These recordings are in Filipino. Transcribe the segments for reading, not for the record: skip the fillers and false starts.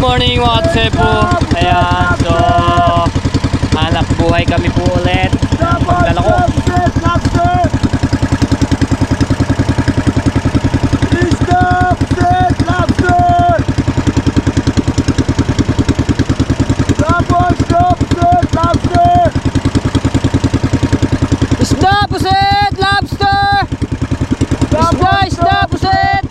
morning mga Cebu. Ayan, so hanap buhay kami po ulit. Paglalako. Isda, puset, lobster. Isda, puset.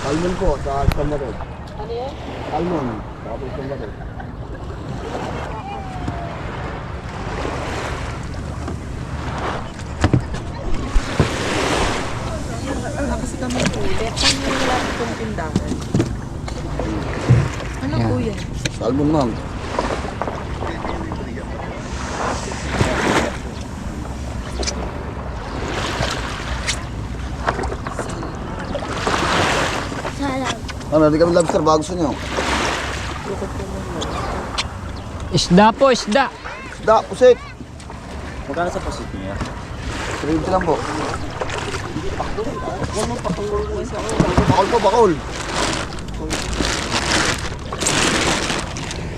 Salmon po sa Camarog. Ano yan? Salmon, tapos Camarog. Tapos kami ulit. Ano yung wala itong tindahan? Ano po yan? Salmon, ma'am. Ano, hindi kami lobster, bago gusto nyo. Isda po, isda. Isda, pusit. Magkano sa pusit niya? 3 lang po. Bakol po, bakol.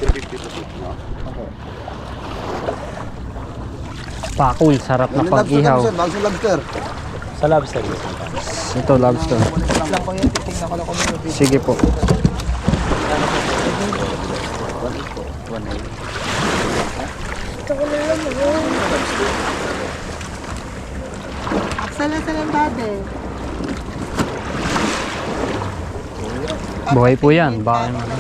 350 pusit. Pakul, sarap na pag-ihaw. Bago sa lobster. Sa lobster. Ito, lobster. Lang po yan. Titingnan ko lang kung ano. Sige po. Salang dati. Buhay po yan. Baka naman.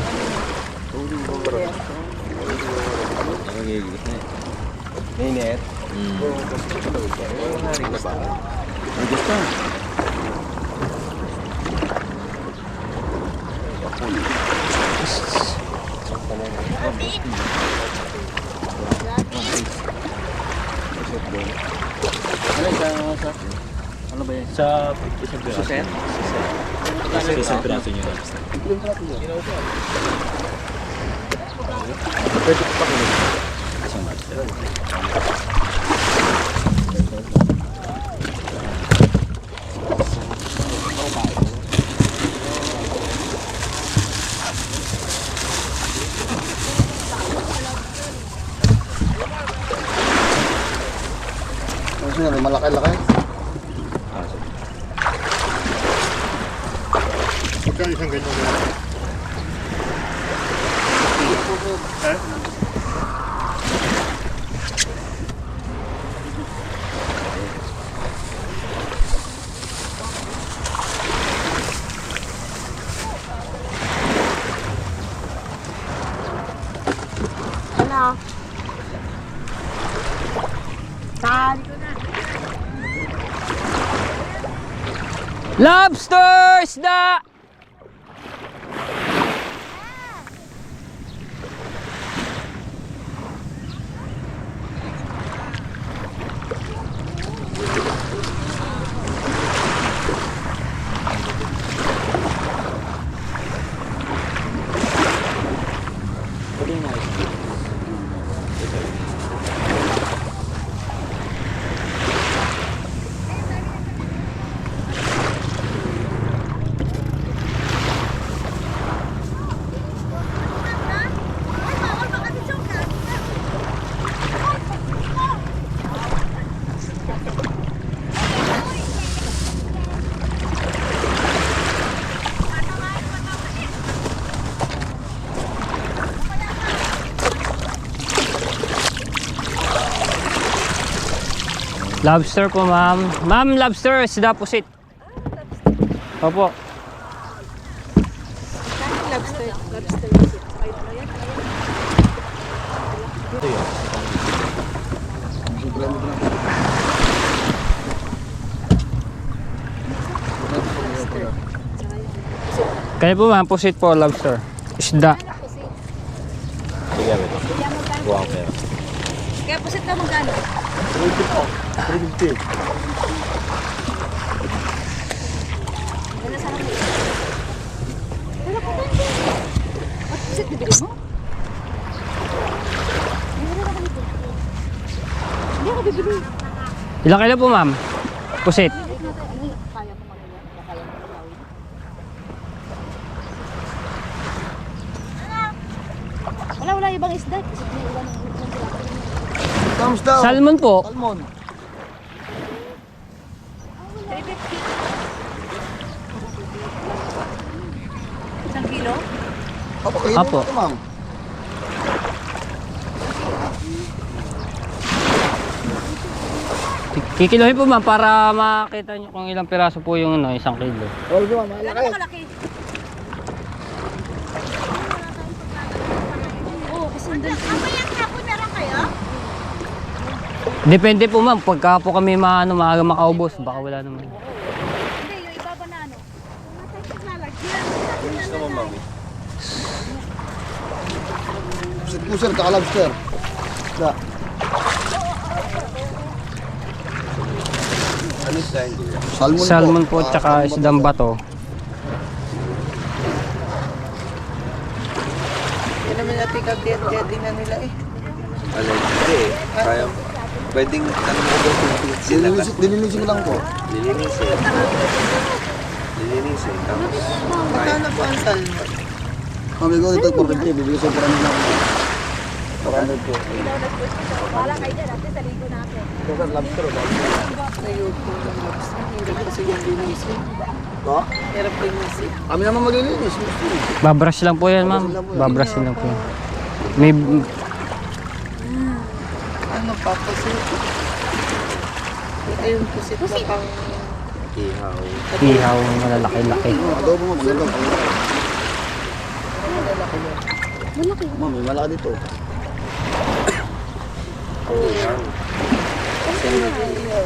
Mainit. Ano ba yan? Sa isang piraso. Sa isang piraso nyo lang. Pwede pa ko. Isang lobster. Malaki-laki. Magkano isang ganyan mo? Eh? Ano? Saan ko na. Lobster! Isda! Lobster po, ma'am. Ma'am, lobster, isda pusit. Opo. Lobster. Kaya po ma'am, pusit po, lobster. Isda. Sige, ito. Buwang pera. Kaya pusit na magkano? 350 po. 350. Wala sa akin. Wala ko ba? At pusit bibili mo? Wala ka dito. Hindi ako bibili. Ilang kilo po ma'am? Pusit. Kaya mo magawin. Kaya mo magawin. Wala ibang isda. Pusit na iwan ng tilapia. Thumbs down. Salmon po. Salmon. 350. Isang kilo? Apo, kayo Apo. ito, ma'am. Kikilohin po ma'am para makita nyo kung ilang piraso po yung ano, 1 kilo. All go, ma'am. Wala Malaki. ka malaki. Oo, kasi doon. Amayang hapon meron kayo? Depende po ma'am, pagka po kami maaga makaubos, baka wala naman. Hindi, yung iba ba na ano? Gusto mo, mami? Pusit po, sir. Tsaka lobster. Da. Ano sa hindi? Salmon Salmon po, Ah, tsaka salmon isdang bato. Hindi naman natin kagdiyad-diyadin na nila eh. Ano, hindi. Kaya, pwedeng tanong mo daw kung sila ka. Dilinisin ko lang po. Lilinisin. Lilinisin. Tapos, Magkano po ang salmon? Ma'am, ikaw dito, 450. Bibigyan sa 400 lang. 400 po. Wala kayo dyan, natin sa ligo natin. Ito, sir, lobster. Ayoko ng lobster. Hirap kasi yung linisin. Ha? Hirap linisin. Kami naman maglilinis. Babrush lang po yan ma'am. Babrush lang po yan. May Ano pa, pusit? Ayun, pusit na pang... ihaw. ihaw malalaki-laki. Adobo mo, maganda. Ma'am, may malaki dito. Kasi nag-iihaw.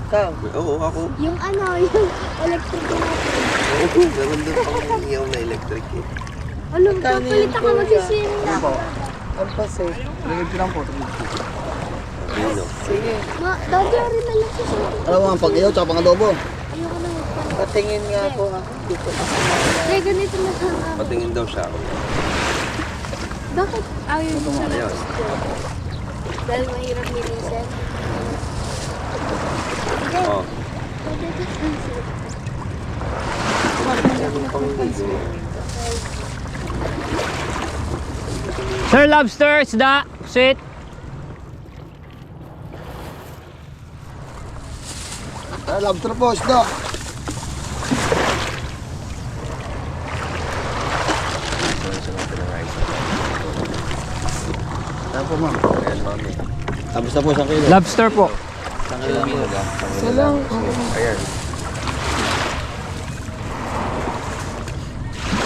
Ikaw? Oo, ako. Yung ano, yung electric na. Oo, meron doon pang ihaw na electric eh. Alam ko, Magkano palit yun, ako kuya? magsising na. Ang pusit. 350 lang po. 350. Ayun o. Sige, Dati rin na lang siya. Alam mo, ang pag-iyaw, tsaka pang adobo. Ayoko na magpano. patingin nga ako ha. Dito kasi Kaya ganito na lang ako. Patingin daw siya ako. Bakit ayaw niyo sa Ayun. Dahil mahirap nilisan. Oo. Pwede ka cancel. Sir, lobster, isda, sweet. Lobster po, isda. Ayan po, ma'am. Ayan, mami. Tapos na po, 1 kilo. Lobster po. Salang. Ayan.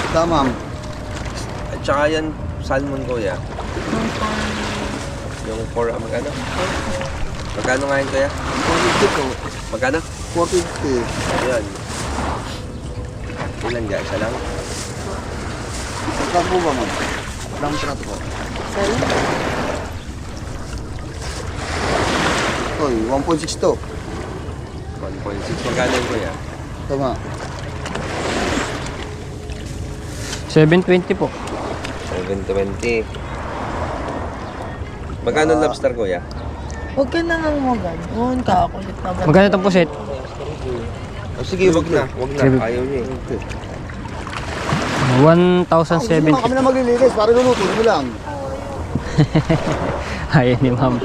Isda, ma'am. At saka yan, salmon kuya. Yung 4, magkano? Magkano nga yun kuya? 450 po. Magkano? 450. Ayan. Ilan dyan? Isa lang? Saan po ba, ma'am? Ilang trato po? Oy, 1.62. 1.6. Magkano yun kuya? Tama. 720 po. 720. Magkano lobster kuya? Huwag ka na nga magan. Huwag ka, kulit na ba? Magkano itong pusit? O sige, wag na. Wag na. Sige. Ayaw niya eh. 1,070. Kami na maglilinis, para luluto mo lang. Ayan ni ma'am.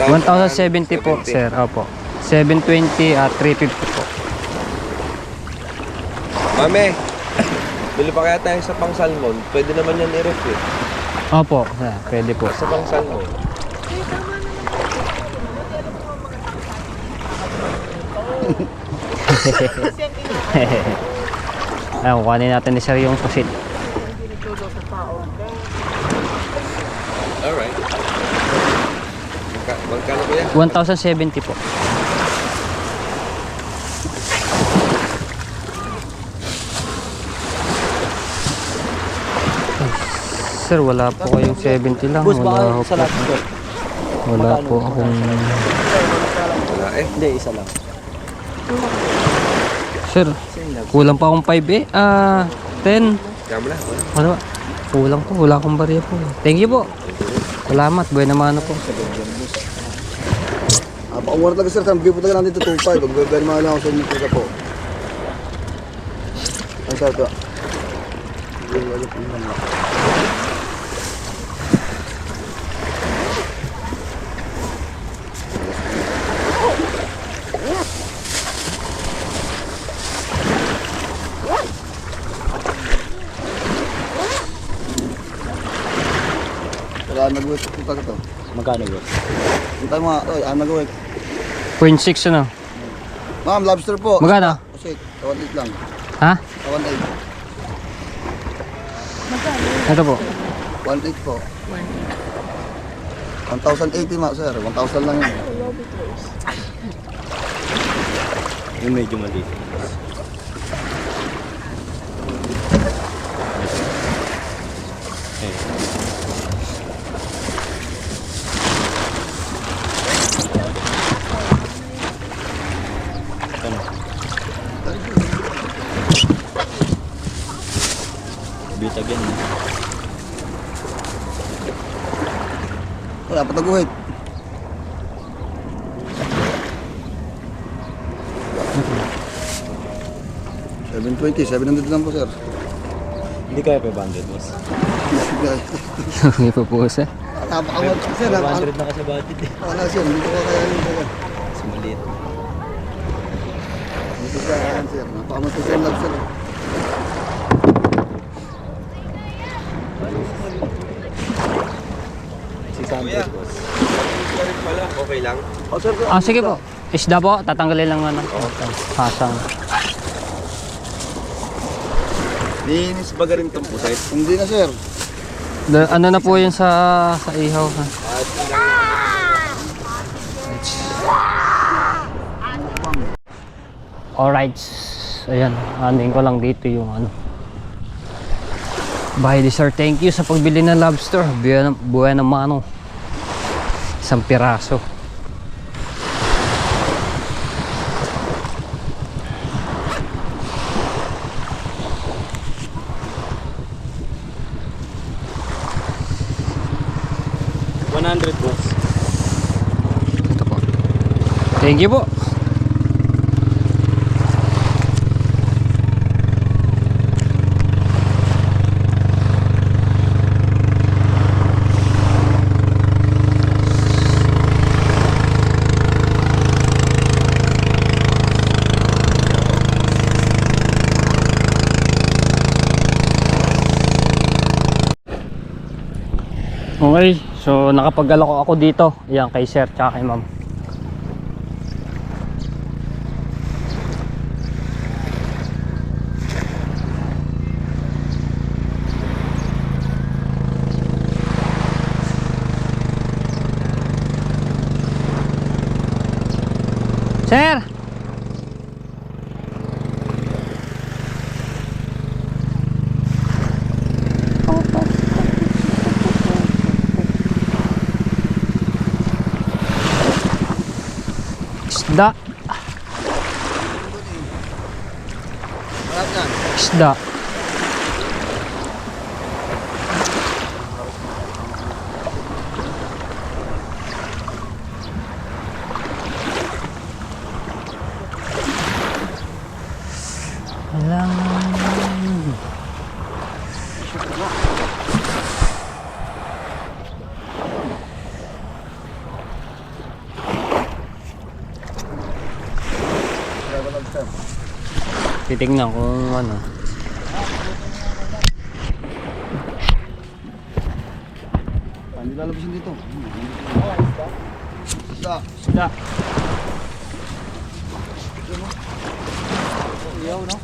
1,070 po, sir. Opo. 720 at 350 po. Mame, bili pa kaya tayo sa pang salmon. Pwede naman yan i-ref eh. Opo, pwede po. Sa pang salmon. Ayun, kukuhanin natin ni sir yung pusit. Alright. Magkano kuya? 1,070 po. sir, wala po kayong 70 lang. Boss, baka Wala sa po. lahat ito. Wala po akong... Wala eh. Hindi, isa lang. Sir, kulang pa akong 5 eh. 10. Kama na. Ano ba? Kulang po. Wala akong barya po. Thank you po. Salamat. Buhay naman po. Pakumura talaga sir, sabi po talaga natin ito 2.5. Magbibigay naman lang ako sa inyo talaga po. Ang sarap ito. Wala nag-work po talaga ito. Magkano boss? Yung tayo mga, nag-work. 0.6 ano? Ma'am, lobster po. Magkano? Kasi, 1.8 lang. Ha? 1.8. Ito po. 1.8 po. 1,080 ma, sir. 1,000 lang yun. Yung medyo maliit. Bitag yan. Wala pa taguhit. $720, $700 lang po, sir. Hindi kaya 500 boss. Hindi po po sir. Napakawag, sir. 500 na kasi budget eh. Wala, sir. Hindi ko kaya yun, sir. Mas maliit. Hindi ko kaya yan, sir. Napakamatay, sir. Love, sir. Boss. Okay lang? Sige po. Isda po. Tatanggalin lang ano. Hasang. Linis ba rin itong pusay? Hindi na, sir. Ano na po yun sa ihaw ha? Alright. Ayan. Anin ko lang dito yung ano. Bye sir. Thank you sa pagbili ng lobster. Buhay ng mano. Isang piraso. $100 boss. Ito po. Thank you po. Okay, so nakapag-alok ako dito. Yan kay sir tsaka kay ma'am. Sir! Isda. Marap yan. Isda. Alam. Titignan kung ano. Hindi lalabasin dito. Isda. Isda. Iyaw, no?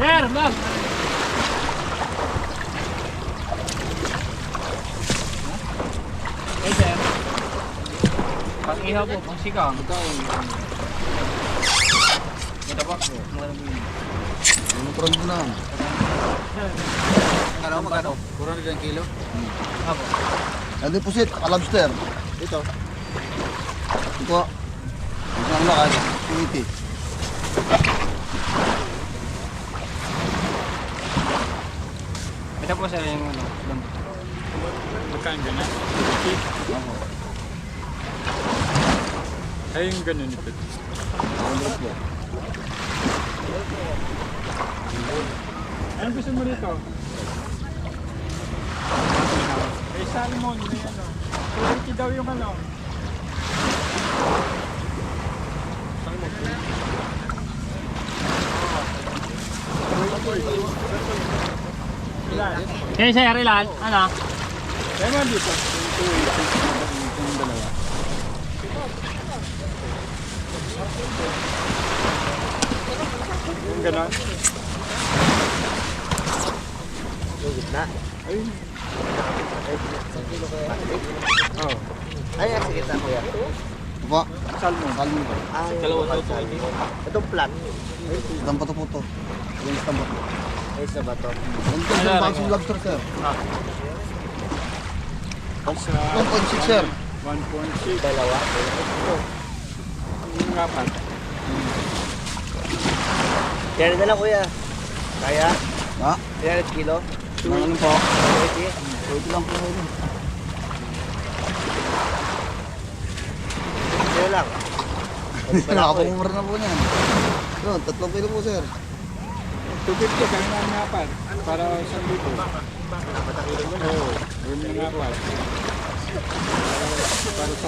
Sir, ma'am. Hey, sir. ihaw po, pang sigang. Ito po. Ano prawn mo na? Magkano? 400 kilo? Apo. Ano yung pusit? Lobster. Ito. Ito. Isang lakad. 280. Ito po sir yung ano. Magkaan ganyan? Ay, yung ganun ito. 100 po. Ano gusto mo rito? Eh, salmon na yan o. Quality daw yung ano. Ilan? Okay sir, ilan? Ano? Kaya nga dito. Yung dalawa. Yung ganon. Yung gitna. Ayun. Oh. Ay, sige gitna kuya. Ito. Salmon. Salmon po. Dalawa to. Itong plan. Isang bato po to. Yung isang bato. Ay, isang bato. Yung isang baso lobster, sir. Sa 1.6, sir. 1.6. Dalawa. Yung apat. Kaya na lang, kuya. Kaya? Ha? 300 kilo? Ano po? 20 lang po yun. Kaya lang. Nakakumura na po niyan. Ano, 3 kilo po, sir. 250 kaya nga ang apat. Para sa libo. Oo. Yun yung apat. Para sa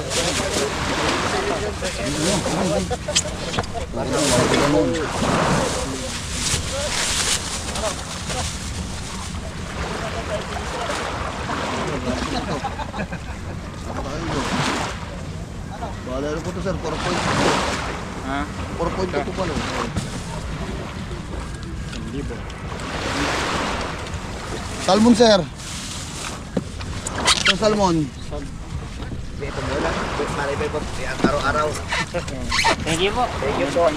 Bala po to, sir. 4.2. ha? 4.2 po pala. Libo. Salmon, sir. Itong salmon. Ito mo lang. Maribay po. Araw-araw. Thank you po. Thank you po.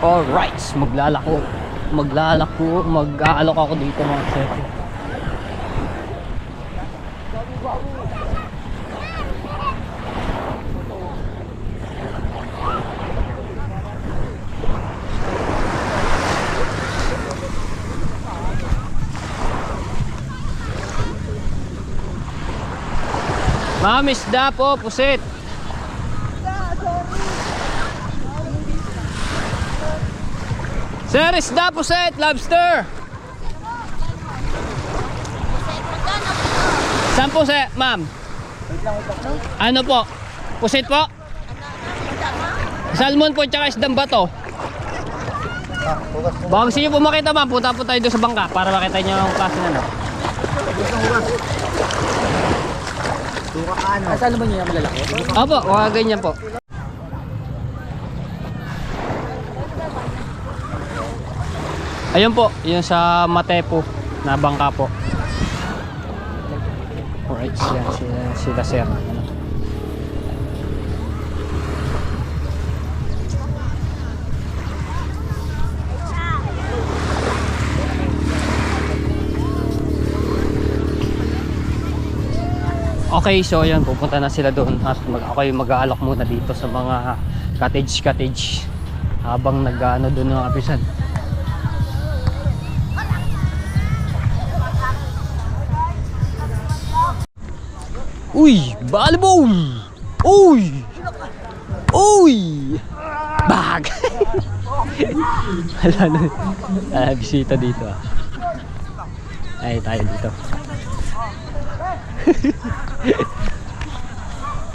Alright, mag-aalok ako dito mga sir. Ma'am, isda po, pusit. Sir, isda, pusit, lobster. Saan po, sir, ma'am? Ano po? Pusit po? Salmon po, tsaka isdang bato. Baka gusto nyo po makita, ma'am, punta po tayo doon sa bangka para makita nyo yung klase na, no? Salmon niya malalaki? Opo, mga ganyan po. Ayun po, yun sa Matepo na bangka po. Alright, sila sir. Okay, so yan, pupunta na sila doon at mag-aalok muna dito sa mga cottage habang nag-ano doon ng apisan. Uy! Balbol! Uy! Uy! Bag! Wala na. Bisita dito ah. Ay, tayo dito.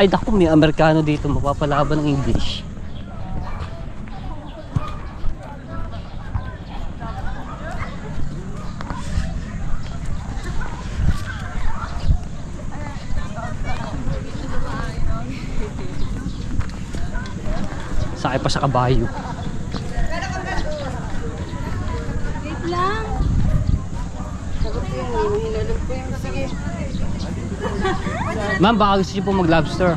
Ay, naku, may Amerikano dito. Mapapalaban ng English. pa sa kabayo. Wait lang. Ma'am, baka gusto niyo po mag-lobster.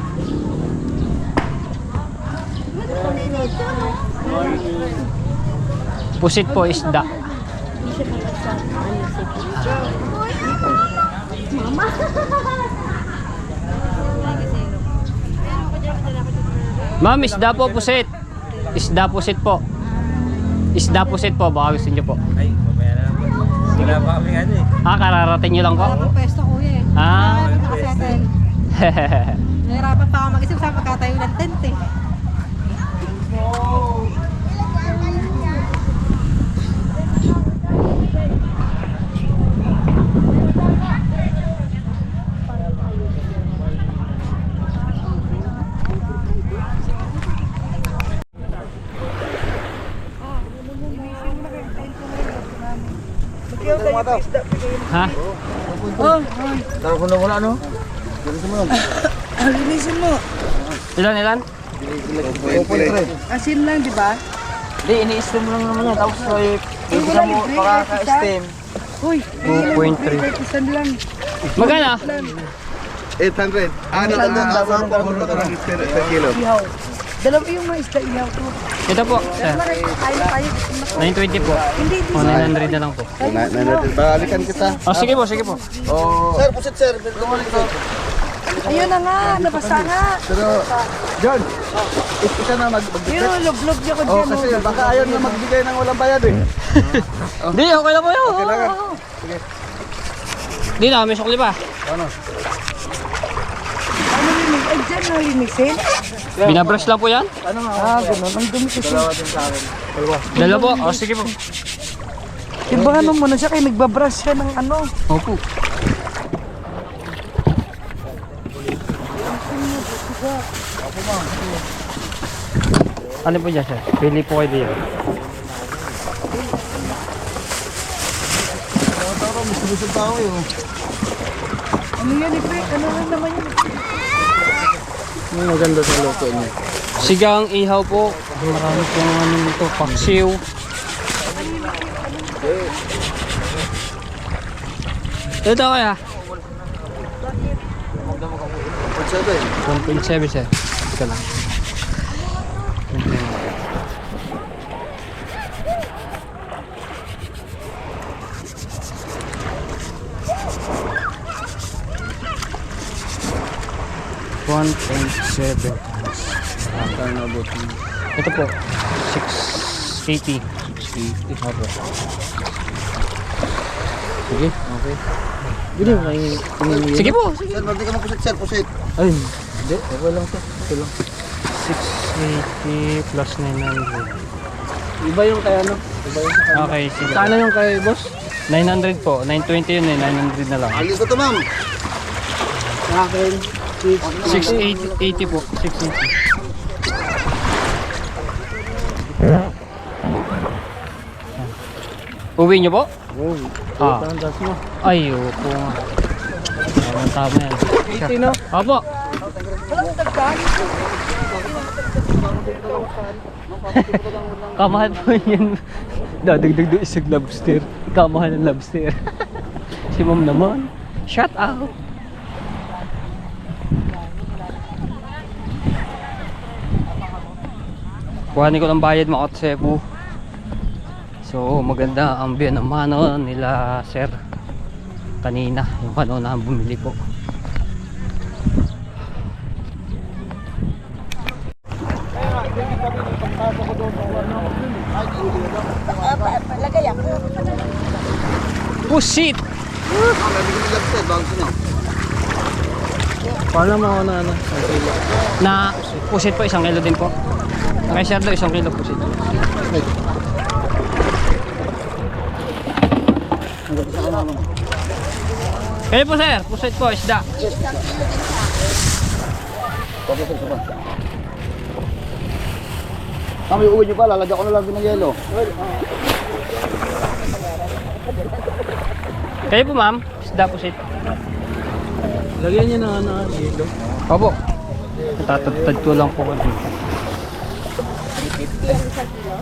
Pusit po, isda. Ma'am, isda po, pusit. Isda pusit po. Isda pusit po, baka gusto niyo po. Ay, mamaya na lang po. Wala pa kami ano eh. Ah, kararating niyo lang po? Pwesto kuya eh. Ah. Nakasettle. Nahirapan pa ako mag-isip sa pagkatayo ng tent eh. Ha? Tara ko na wala, no? Ganito mo lang. Linisin mo. Ilan? Asin lang, di ba? Hindi, ini-steam lang naman yan. Tapos pwede ka mo pakaka-steam. Uy, 2.3. isan lang. Magkano? 800. Ano lang doon? Nasa po ako per kilo. Ihaw. Dalawa yung mga isda ihaw ko. Ito po, sir. Tayo. 920 po. Hindi, O, 900 na lang po. Balikan kita. Oh, sige po, sige po. Oh. Sir, pusit sir. Lumalik ko. Ayun na nga, nabasa nga. Pero, John, isa na mag-depend. Yun, log-log niya ko Oh, dyan. kasi baka ayaw na magbigay ng walang bayad eh. Hindi, okay na po yun. Okay lang. Hindi na, may sukli pa. Ano? Ano linis? Ay, dyan na linisin. Binabrush lang po yan. Ano nga? Ah, gano'n. Ang dumi kasi. Dalawa din sa akin. Dalawa po. O, sige po. Diba ano mo na siya kaya nagbabrush siya ng ano. Opo. Ano po dyan, sir? Pili po kayo diyan. Tara, busog pa ako yun. Ano yan, Ipe? Ano lang naman yun? Ano maganda sa luto niya? Sigang ihaw po. Marami pong ano nito. Paksiw. Ito kaya. 1.7 sir. Ika lang. $1.7. Ito po, 680. 680. Opo. Sige, okay. Sige po. Sir, ba't di ka mapusit sir? Pusit. Ay, hindi. Okay lang to. Ito lang. 680 plus 900. Iba yung kaya ano? Iba yung sa Okay, sige. Kano yung kay boss? 900 po. 920 yun eh. 900 na lang. Alis ko to ma'am. Sa akin, 680 po. 680. Uwi nyo po? oh, Ah. tandas mo. Ay, opo nga. Tama yan. 80 no? Opo. Kamahal po yan. Dadagdag doon isang lobster. Kamahal ng lobster. Si ma'am naman. Shut out. Kuhanin ko ng bayad mga Otsepu. So maganda ang biyan ng mano nila sir. Kanina yung kanuna bumili po. Pusit! Paano mo na ano? Na pusit po, 1 kilo din po. Kay sir daw, 1 kilo pusit. Kayo po sir, pusit po, isda. Kami uwi nyo pa, lalagyan ko na lang din ng yelo. Kayo po ma'am, isda pusit. Lagyan niyo na ano, yelo. Opo. Tatatad ko lang po dito. 150 ang isang kilo?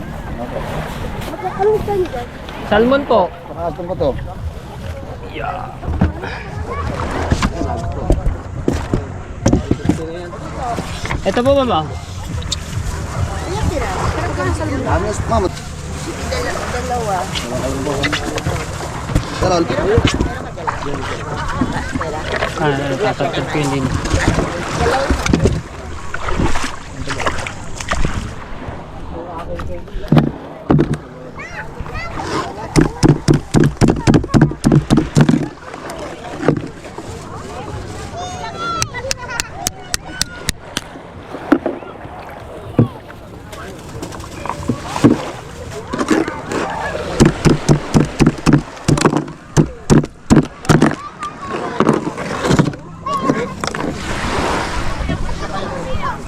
Anong stand dyan? Salmon po. Pakaston ko to. Ito po mama. Ilang tira? Karang sa lula. Dami sa mamot. Dalawa. Dalawal. Tatagtag ko yun din.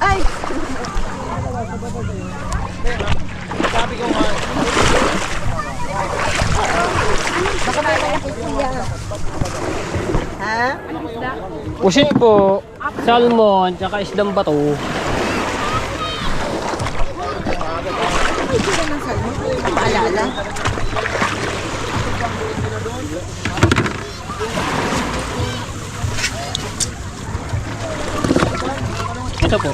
Ay! Baka may mga kuya. Ha? Pusin po. Salmon, tsaka isdang bato. Ito ka ng salmon. Paalala. Ito po.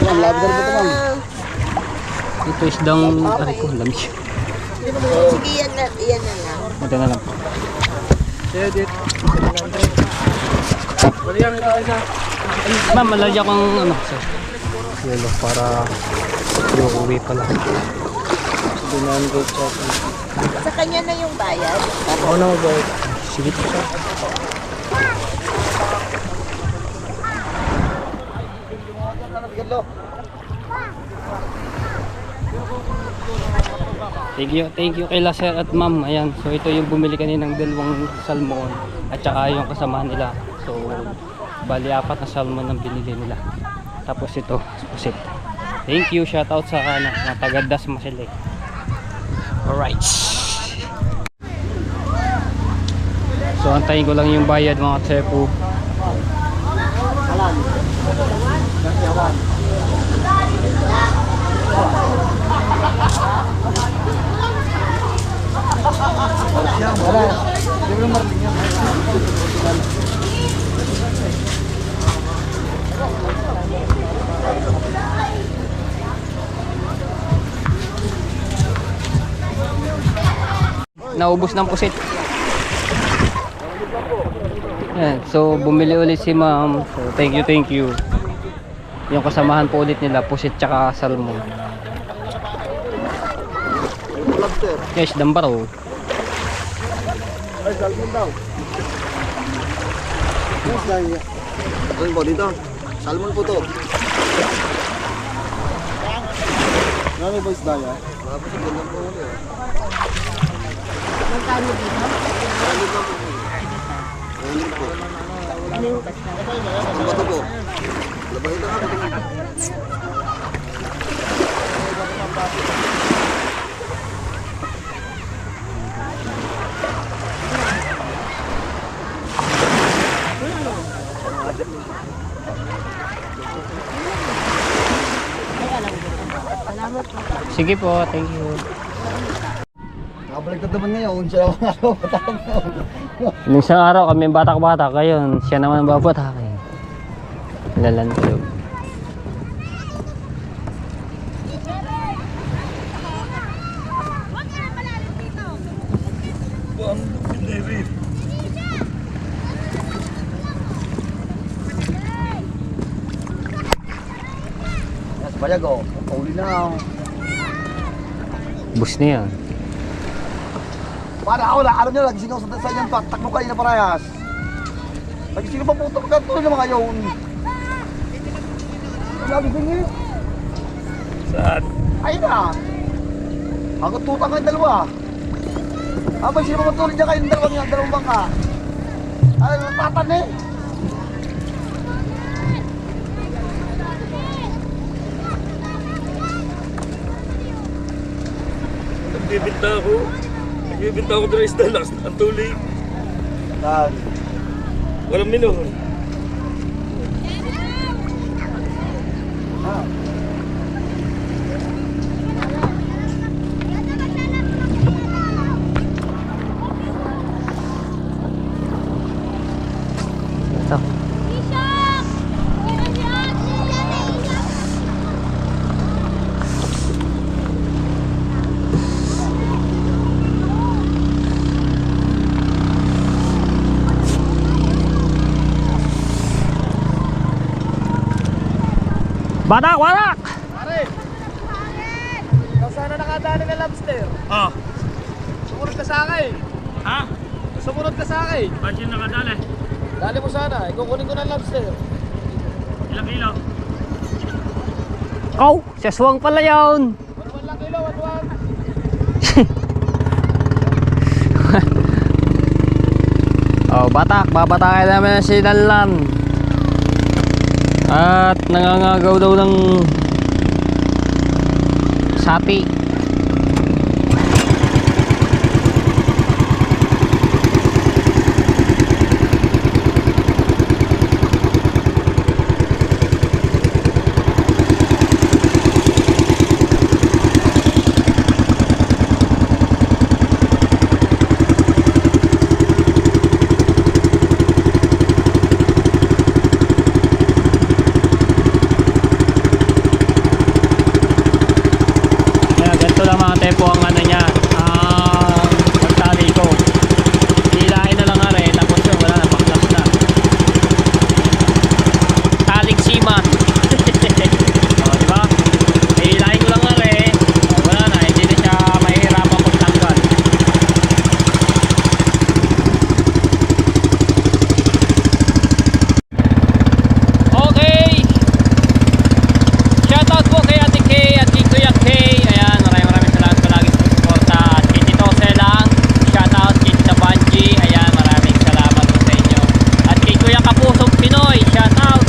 Ma'am, labi ka rin ito, ma'am. Ito isdang, aray ko, lamig. Sige, yan na lang. Ito na lang po. Ma'am, malalya kong ano, sir. Yelo, para iuwi pala. Sa kanya na yung bayad. Oo na ba? Sige po. Thank you kay sir at ma'am. Ayan, so ito yung bumili kanina ng dalawang salmon at saka yung kasama nila. So, bali 4 na salmon ang binili nila. Tapos ito, pusit. Thank you, shout out sa mga taga-Das Masile. Alright. So, antayin ko lang yung bayad mga tsepo. Naubos ng pusit. Yan. So bumili ulit si ma'am. So thank you. Yung kasamahan po ulit nila, pusit tsaka salmon. Yes, dambaro. Ay, salmon daw. Salmon po dito. Salmon po to. Marami ba isda yan? Marami sa gandang po ulit. Magkano dito? Marami ba po? Ulit po. Ano yung basta? Ang bato po. Labahin na ako. Sige po, thank you. Nakabalik na naman ngayon. Siya ako nga ako. Nung isang araw kami batak-batak, ngayon siya naman ang babatakin. Lalantlog. Yes, bayag o. Pauli na ako. Bus na yan. Para ako na, alam nyo, nagisingaw sa inyong takbo kayo na parehas. Nagisingaw pa puto, magkatuloy na mga yun. Sabi ko niyo. Saan? Ayun na. Hanggang tutang kayong dalawa. Habang sino magtuloy dyan kayong dalawang bangka. Ay, natatan eh. Nagbibinta ako ng isda last ang tuloy. Saan? Walang minahon. Batak! Batak! Pare! Ikaw sana nakadali ng lobster. Oh. Sumunod ka sa akin. Ha? Sumunod ka sa akin. Ba't yung nakadali? Dali mo sana. Ikukunin ko ng lobster. Ilang kilo? Oh, seswang pala yun. 1 lang kilo, 1. Oh, batak, babatakin namin ang sinanlan. At nangangagaw daw ng sapi. Kaya ganito lang mga tempo ang ano niya, pagtali ko. Hilahin na lang nga rin, tapos yun, wala na, paklas na. Taling seaman. O, diba? Hilahin ko lang nga rin, wala na, hindi na siya mahihirapan pagtanggal. Okay! Shoutout po kay Ate Kay at kay Kuya Kay. Ayan, maraming salamat palagi sa suporta. At kay Tito Selang, shoutout kay Tita Banji. Ayan, maraming salamat po sa inyo. At kay Kuya Kapusong Pinoy, shoutout.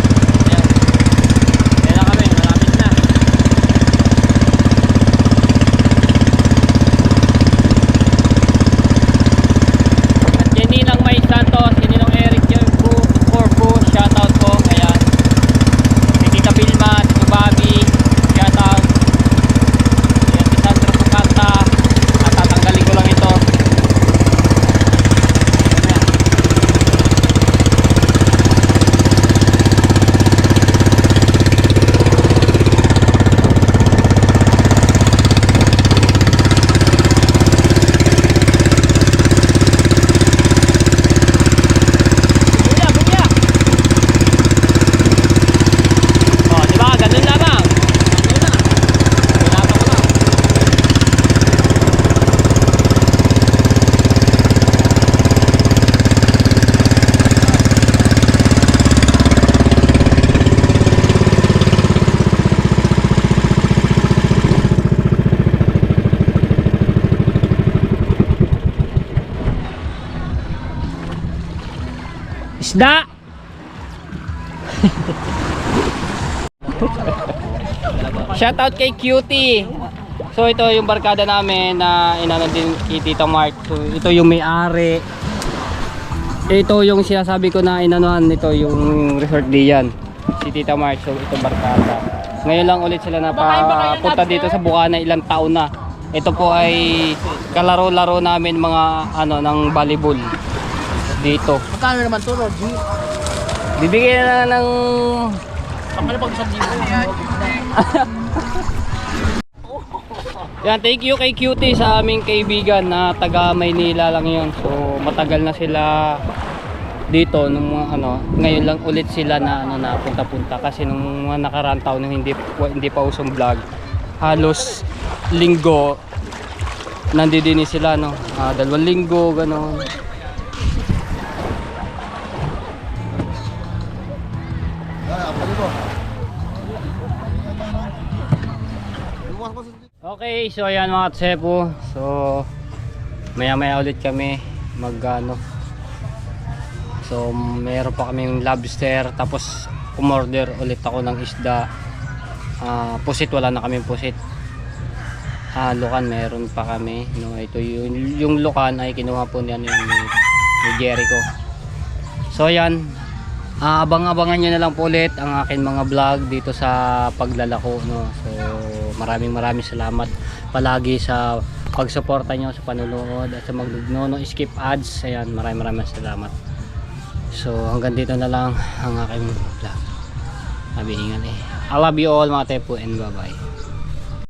Ayan. Ayan na kami, malapit na. At kay Ninang May Santos, kay Ninong Eric Corpo, shoutout po. Ayan. Si Tita Vilma, Tito Bobby, shoutout. Ayan, si Sandra Pukanta. At tatanggalin ko lang ito. Ayan. Buya, buya! Oh, di ba? Ganun lamang. Ganun na. Pinata ko lang. Isda! Shoutout kay Cutie. So ito yung barkada namin na inano din kay Tita Mark. So ito yung may-ari. Ito yung sinasabi ko na inanuhan, ito yung resort diyan. Si Tita Mark. So ito barkada. Ngayon lang ulit sila napapunta dito sa Bukana, ilang taon na. Ito po ay kalaro-laro namin mga ano ng volleyball dito. Magkano naman to, Rogi? Bibigyan na ng Pakala pag isang libo. yan, thank you kay Cutie sa aming kaibigan na taga Maynila lang yun. So matagal na sila dito nung mga ano, ngayon lang ulit sila na ano na punta-punta kasi nung mga nakaraang taon nung hindi pa usong vlog, halos linggo nandito din sila no. 2 linggo gano'n. Okay, so ayan mga tsepo. So maya ulit kami mag-ano. So meron pa kaming lobster, tapos umorder ulit ako ng isda. Pusit, wala na kaming pusit. Lukan meron pa kami. No, ito yung lukan ay kinuha po niyan ni Jericho. So ayan, abang-abangan nyo na lang po ulit ang akin mga vlog dito sa paglalako, no. So maraming salamat palagi sa pagsuporta nyo sa panunood at sa skip ads. Ayan, maraming salamat. So hanggang dito na lang ang aking vlog. Sabi ingat I love you all mga tepo and bye bye.